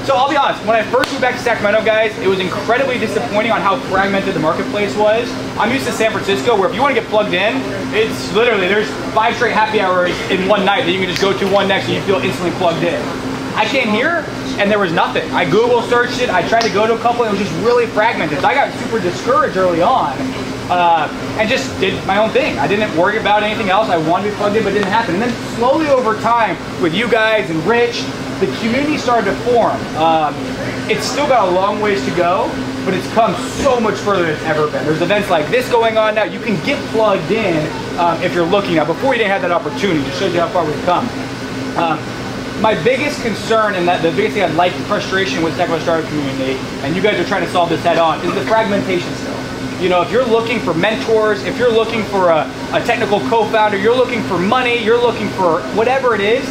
So I'll be honest, when I first moved back to Sacramento, guys, it was incredibly disappointing on how fragmented the marketplace was. I'm used to San Francisco, where if you want to get plugged in, it's literally, there's 5 straight happy hours in one night that you can just go to one next and you feel instantly plugged in. I came here and there was nothing. I Google searched it, I tried to go to a couple, and it was just really fragmented. So I got super discouraged early on and just did my own thing. I didn't worry about anything else. I wanted to be plugged in, but it didn't happen. And then slowly over time, with you guys and Rich, the community started to form. It's still got a long ways to go, but it's come so much further than it's ever been. There's events like this going on now. You can get plugged in if you're looking now. Before you didn't have that opportunity. It shows you how far we've come. My biggest concern, and the biggest thing I'd like frustration with Sacramento startup community, and you guys are trying to solve this head on, is the fragmentation still. You know, if you're looking for mentors, if you're looking for a technical co-founder, you're looking for money, you're looking for whatever it is,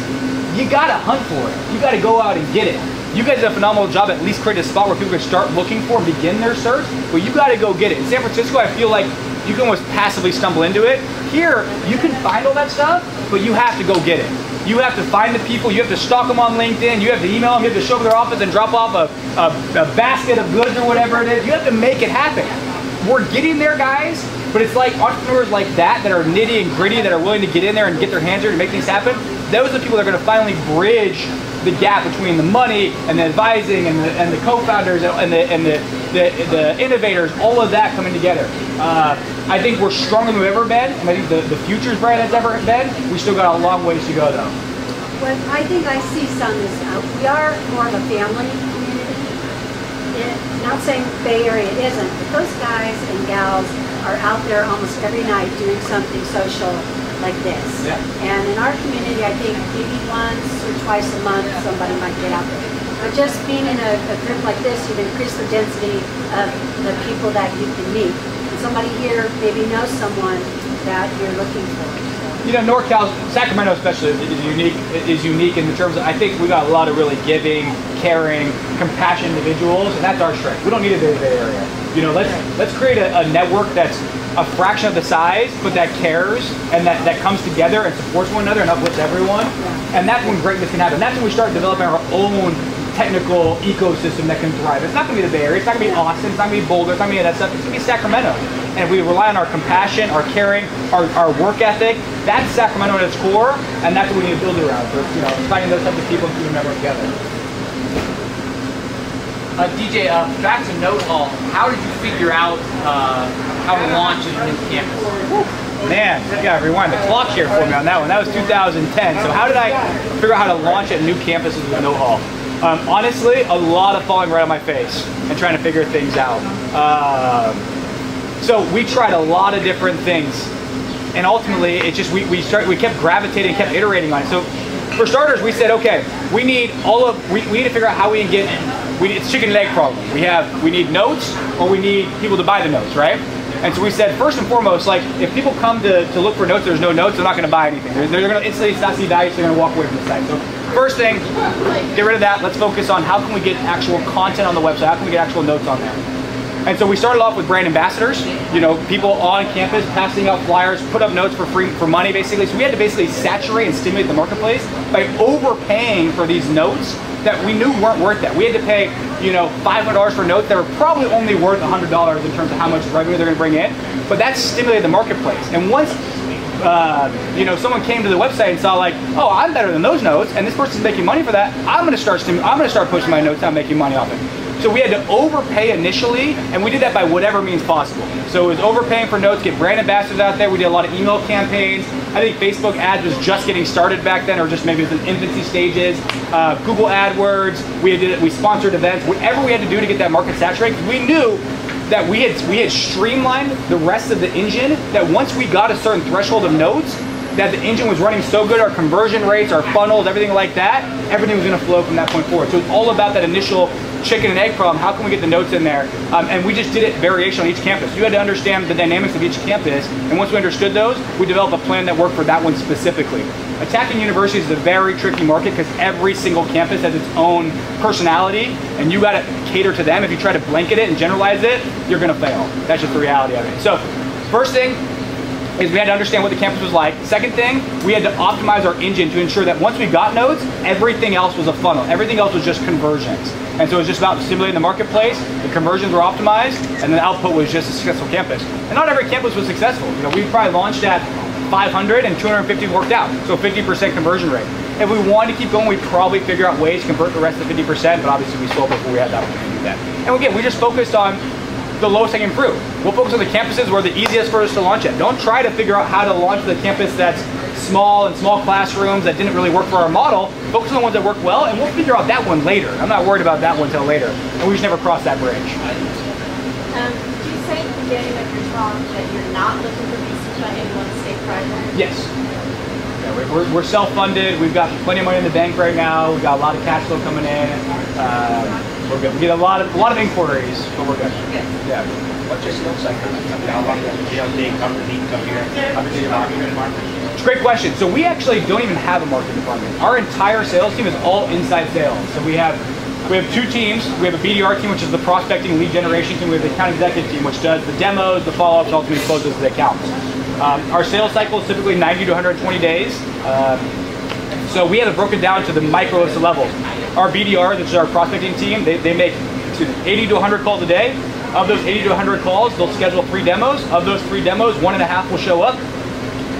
you gotta hunt for it. You gotta go out and get it. You guys did a phenomenal job at least create a spot where people can start looking for and begin their search, but you gotta go get it. In San Francisco, I feel like you can almost passively stumble into it. Here, you can find all that stuff, but you have to go get it. You have to find the people, you have to stalk them on LinkedIn, you have to email them, you have to show up at their office and drop off a basket of goods or whatever it is. You have to make it happen. We're getting there, guys, but it's like entrepreneurs like that are nitty and gritty, that are willing to get in there and get their hands dirty to make things happen. Those are the people that are going to finally bridge the gap between the money and the advising and the co-founders and the innovators, all of that coming together. I think we're stronger than we've ever been, and I think the future's brighter than it's ever been. We still got a long ways to go, though. What I think I see some is we are more of a family community. Not saying Bay Area isn't, but those guys and gals are out there almost every night doing something social like this. Yeah. And in our community, I think maybe once or twice a month somebody might get out there. But just being in a group like this, you've increased the density of the people that you can meet. And somebody here maybe knows someone that you're looking for. You know, NorCal, Sacramento especially, is unique in the terms of, I think we got a lot of really giving, caring, compassionate individuals, and that's our strength. We don't need a Bay Area. You know, let's create a network that's a fraction of the size, but that cares and that comes together and supports one another and uplifts everyone. And that's when greatness can happen. That's when we start developing our own technical ecosystem that can thrive. It's not going to be the Bay Area. It's not going to be Austin. It's not going to be Boulder. It's not going to be that stuff. It's going to be Sacramento. And if we rely on our compassion, our caring, our work ethic, that's Sacramento at its core, and that's what we need to build it around. So, you know, finding those types of people and keeping them together. DJ, back to Note Hall. How did you figure out how to launch a new campus? Man, you gotta rewind the clock here for me on that one. That was 2010. So how did I figure out how to launch at new campuses with Note Hall? Honestly, a lot of falling right on my face and trying to figure things out. So we tried a lot of different things, and ultimately, it just we kept gravitating, kept iterating on it. So for starters, we said, okay, we need to figure out how we can get. It's chicken and egg problem. We need notes, or we need people to buy the notes, right? And so we said, first and foremost, like, if people come to look for notes, there's no notes, they're not going to buy anything. They're going to instantly not see value, so they're going to walk away from the site. So first thing, get rid of that. Let's focus on how can we get actual content on the website? How can we get actual notes on there? And so we started off with brand ambassadors, you know, people on campus passing out flyers, put up notes for free, for money, basically. So we had to basically saturate and stimulate the marketplace by overpaying for these notes that we knew weren't worth that. We had to pay, you know, $500 for notes that were probably only worth $100 in terms of how much revenue they're going to bring in. But that stimulated the marketplace. And once someone came to the website and saw like, oh, I'm better than those notes, and this person's making money for that. I'm gonna start pushing my notes out, making money off it. So we had to overpay initially, and we did that by whatever means possible. So it was overpaying for notes, get brand ambassadors out there. We did a lot of email campaigns. I think Facebook ads was just getting started back then, or just maybe it was in infancy stages. Google AdWords. We sponsored events. Whatever we had to do to get that market saturated, because we knew that we had streamlined the rest of the engine, that once we got a certain threshold of nodes, that the engine was running so good, our conversion rates, our funnels, everything like that, everything was gonna flow from that point forward. So it's all about that initial chicken and egg problem. How can we get the notes in there? And we just did it variation on each campus. You had to understand the dynamics of each campus, and once we understood those, we developed a plan that worked for that one specifically. Attacking universities is a very tricky market because every single campus has its own personality, and you gotta cater to them. If you try to blanket it and generalize it, you're gonna fail. That's just the reality of it. So, first thing is we had to understand what the campus was like. Second thing, we had to optimize our engine to ensure that once we got nodes, everything else was a funnel. Everything else was just conversions. And so it was just about stimulating the marketplace, the conversions were optimized, and the output was just a successful campus. And not every campus was successful. We probably launched at 500 and 250 worked out, so 50% conversion rate. If we wanted to keep going, we'd probably figure out ways to convert the rest of the 50%, but obviously we sold before we had that opportunity to do that. And again, we just focused on the lowest hanging fruit. We'll focus on the campuses where the easiest for us to launch at. Don't try to figure out how to launch the campus that's small and small classrooms that didn't really work for our model. Focus on the ones that work well, and we'll figure out that one later. I'm not worried about that one until later, and we just never cross that bridge. Do you say at the beginning of your talk that you're not looking for VC funding in one state project? Yes. Yeah, we're self-funded. We've got plenty of money in the bank right now. We've got a lot of cash flow coming in. We're good. We get a lot of inquiries, but we're good. Yeah. What's your sales cycle? How long does they come here? How does your marketing department? It's a great question. So we actually don't even have a marketing department. Our entire sales team is all inside sales. So we have two teams. We have a BDR team, which is the prospecting lead generation team. We have the account executive team, which does the demos, the follow-ups, ultimately closes the accounts. Our sales cycle is typically 90 to 120 days. So we have it broken down to the micro list of levels. Our BDR, which is our prospecting team, they make 80 to 100 calls a day. Of those 80 to 100 calls, they'll schedule 3 demos. Of those 3 demos, 1.5 will show up.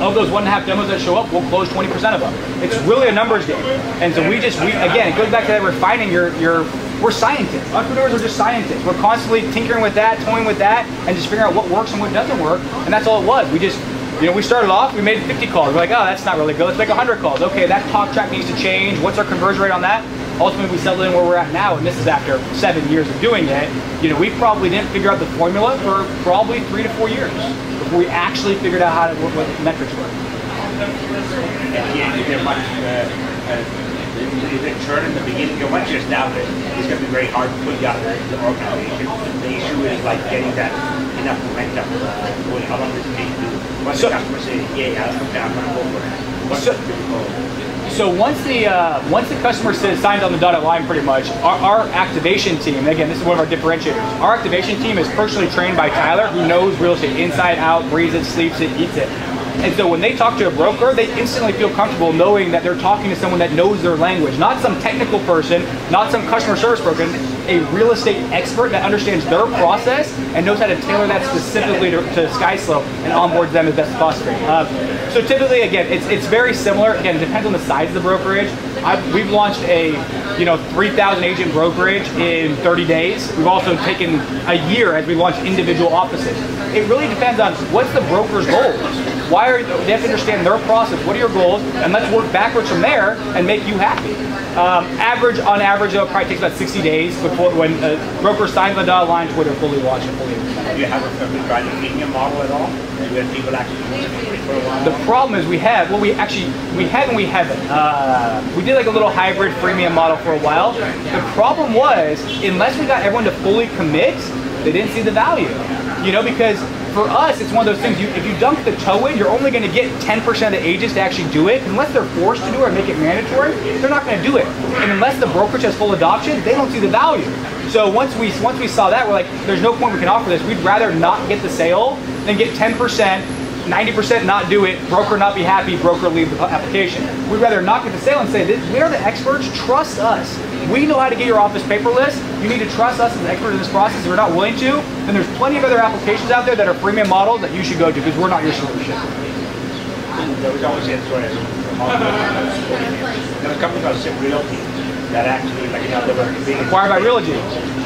Of those 1.5 demos that show up, we'll close 20% of them. It's really a numbers game. And so again, it goes back to that refining we're scientists. Entrepreneurs are just scientists. We're constantly tinkering with that, toying with that, and just figuring out what works and what doesn't work. And that's all it was. We started off, we made 50 calls. We're like, oh, that's not really good. Let's make 100 calls. Okay, that talk track needs to change. What's our conversion rate on that? Ultimately, we settled in where we're at now, and this is after 7 years of doing it. We probably didn't figure out the formula for probably 3 to 4 years before we actually figured out what metrics were. Is there much churn in the beginning? Once you're established, it's going to be very hard to put you out of the organization. The issue is like getting that enough momentum. How long does it take to do? Once the customer says, yeah, I'm going to go for it. So once the customer signs on the dotted line, pretty much, our activation team, and again, this is one of our differentiators. Our activation team is personally trained by Tyler, who knows real estate inside out, breathes it, sleeps it, eats it. And so when they talk to a broker, they instantly feel comfortable knowing that they're talking to someone that knows their language, not some technical person, not some customer service person, a real estate expert that understands their process and knows how to tailor that specifically to Skyslope and onboard them as best as possible. So typically, again, it's very similar. Again, it depends on the size of the brokerage. We've launched a 3,000 agent brokerage in 30 days. We've also taken a year as we launched individual offices. It really depends on what's the broker's goals. They have to understand their process. What are your goals? And let's work backwards from there and make you happy. On average, though, it probably takes about 60 days before when a broker signs the dotted line to where they're fully launched and fully implemented. Do you have a freemium model at all? Do you have people actually using it for a while? The problem is we have and we haven't. We did like a little hybrid freemium model for a while. The problem was, unless we got everyone to fully commit, they didn't see the value. Because for us, it's one of those things, if you dunk the toe in, you're only going to get 10% of the agents to actually do it. Unless they're forced to do it or make it mandatory, they're not going to do it. And unless the brokerage has full adoption, they don't see the value. So once we saw that, we're like, there's no point we can offer this. We'd rather not get the sale than get 10%, 90% not do it, broker not be happy, broker leave the application. We'd rather not get the sale and say, we are the experts, trust us. We know how to get your office paperless. You need to trust us as the expert in this process. If you're not willing to, then there's plenty of other applications out there that are freemium models that you should go to because we're not your solution. there was always a story. There was a company called Zip Realty that actually, like, they were being Acquired by Realogy.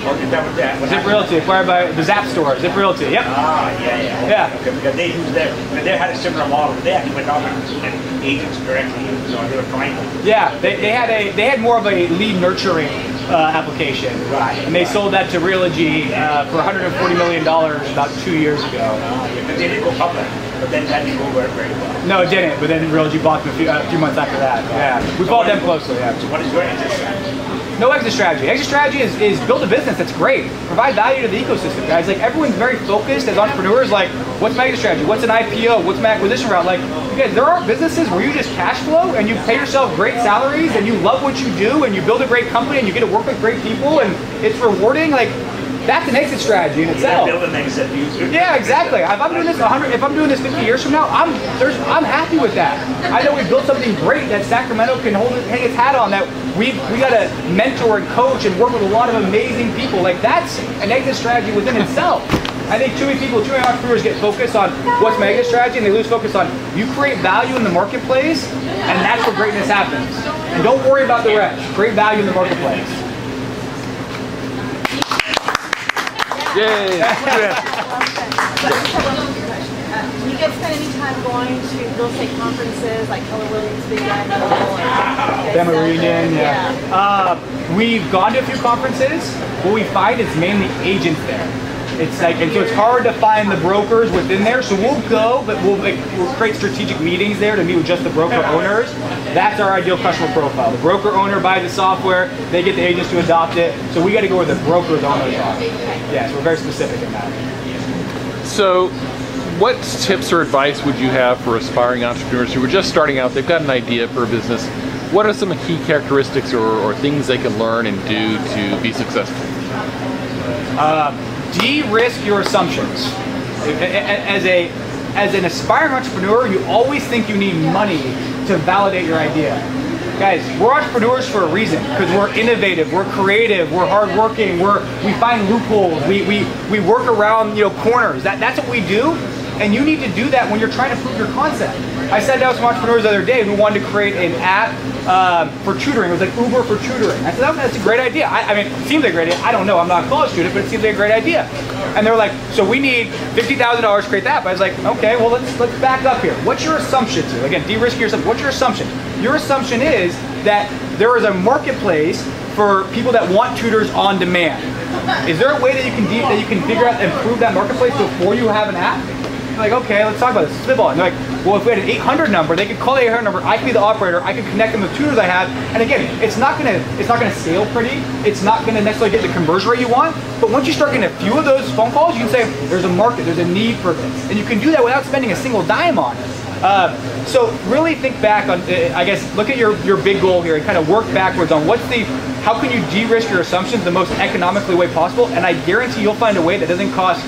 Oh, that was that. Zip Realty, acquired by the Zap Store. Zip Realty, yep. Ah, yeah. Yeah. Okay, because they used their, and they had a similar model. They actually went off and agents directly, so they were trying to. Yeah, they had more of a lead nurturing application. Right. And they sold that to Realogy for $140 million about 2 years ago. Yeah, because they didn't go public, but then that didn't go very well. No, it didn't, but then Realogy bought them a few months after that. Yeah, we followed them closely, yeah. So what is your exit strategy? No exit strategy. Exit strategy is build a business that's great. Provide value to the ecosystem, guys. Like, everyone's very focused as entrepreneurs, like, what's my exit strategy? What's an IPO? What's my acquisition route? Like, you guys, there are businesses where you just cash flow and you pay yourself great salaries and you love what you do and you build a great company and you get to work with great people and it's rewarding. Like, that's an exit strategy in itself. Build an exit. Yeah, exactly. If I'm doing this 50 years from now, I'm happy with that. I know we built something great that Sacramento can hang its hat on. That we got to mentor and coach and work with a lot of amazing people. Like, that's an exit strategy within itself. I think too many entrepreneurs get focused on what's my exit strategy, and they lose focus on you create value in the marketplace, and that's where greatness happens. And don't worry about the rest. Create value in the marketplace. Yay! Do you guys spend any time going to real estate conferences like Keller Williams Big Annual? Demo Reunion, yeah. We've gone to a few conferences. What we find is mainly agents there. It's like, and so it's hard to find the brokers within there. So we'll go, but we'll create strategic meetings there to meet with just the broker owners. That's our ideal customer profile. The broker owner buys the software, they get the agents to adopt it. So we got to go where the broker's owners are. Yes, we're very specific in that. So, what tips or advice would you have for aspiring entrepreneurs who are just starting out? They've got an idea for a business. What are some key characteristics or things they can learn and do to be successful? De-risk your assumptions. As an aspiring entrepreneur, you always think you need money to validate your idea. Guys, we're entrepreneurs for a reason, because we're innovative, we're creative, we're hardworking, we find loopholes, we work around corners. That's what we do, and you need to do that when you're trying to prove your concept. I sat down with some entrepreneurs the other day who wanted to create an app for tutoring. It was like Uber for tutoring. I said, oh, that's a great idea. I mean, it seems like a great idea. I don't know, I'm not a college student, but it seems like a great idea. And they're like, so we need $50,000 to create that. But I was like, okay, well, let's back up here. What's your assumption here? Again, de-risk yourself. What's your assumption? Your assumption is that there is a marketplace for people that want tutors on demand. Is there a way that you can figure out and prove that marketplace before you have an app? Like, okay, let's talk about this. Spitball. And they're like, well, if we had an 800 number, they could call the 800 number. I could be the operator. I could connect them with tutors I have. And again, it's not gonna scale pretty. It's not gonna necessarily get the conversion rate you want. But once you start getting a few of those phone calls, you can say there's a market, there's a need for this, and you can do that without spending a single dime on it. So really think back on, I guess, look at your big goal here and kind of work backwards on how can you de-risk your assumptions the most economically way possible. And I guarantee you'll find a way that doesn't cost.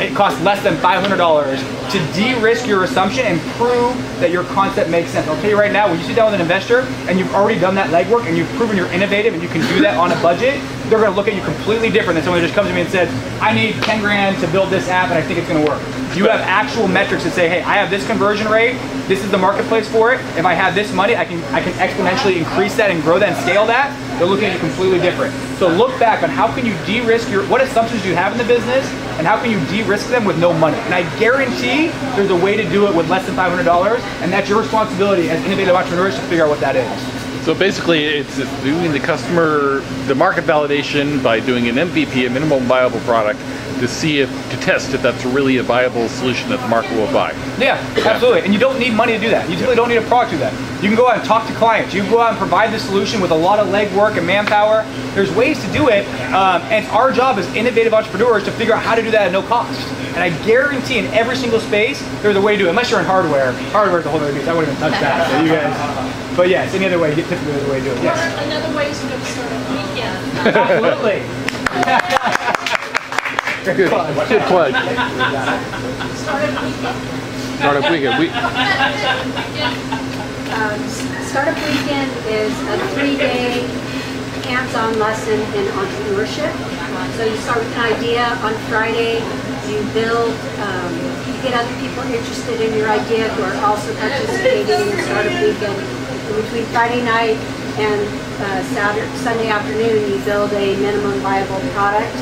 It costs less than $500 to de-risk your assumption and prove that your concept makes sense. I'll tell you right now, when you sit down with an investor and you've already done that legwork and you've proven you're innovative and you can do that on a budget, they're going to look at you completely different than someone who just comes to me and says, I need 10 grand to build this app and I think it's going to work. You have actual metrics that say, hey, I have this conversion rate, this is the marketplace for it. If I have this money, I can exponentially increase that and grow that and scale that. They're looking at you completely different. So look back on how can you de-risk what assumptions do you have in the business and how can you de-risk them with no money. And I guarantee there's a way to do it with less than $500, and that's your responsibility as innovative entrepreneurs to figure out what that is. So basically, it's doing the market validation by doing an MVP, a minimum viable product, to test if that's really a viable solution that the market will buy. Yeah, absolutely. And you don't need money to do that. You typically don't need a product to do that. You can go out and talk to clients. You can go out and provide the solution with a lot of legwork and manpower. There's ways to do it, and it's our job as innovative entrepreneurs to figure out how to do that at no cost. And I guarantee in every single space, there's a way to do it. Unless you're in hardware. Hardware is a whole other beast. I wouldn't even touch that. So you guys. But yes, any other way, typically there's a way to do it. Yes. Another way is to go to Startup Weekend. Absolutely. Good plug. Startup Weekend. Startup Weekend is a 3-day hands-on lesson in entrepreneurship. So you start with an idea on Friday, You build, you get other people interested in your idea who are also participating in the startup weekend. And between Friday night and Sunday afternoon, you build a minimum viable product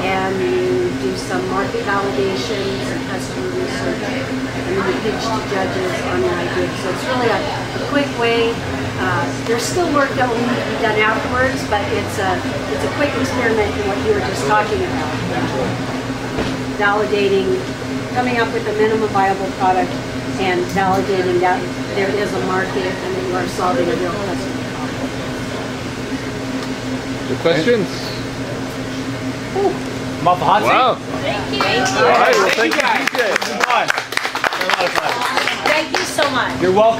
and you do some market validation, some customer research, and then you pitch to judges on your idea. So it's really a quick way. There's still work that will need to be done afterwards, but it's a quick experiment in what you were just talking about. Validating, coming up with a minimum viable product and validating that there is a market and that you are solving a real customer problem. Good questions? I'm off the hot seat. Wow. Thank you. All right, well, thank you, DJ. This is fun. A lot of fun. Thank you so much. You're welcome.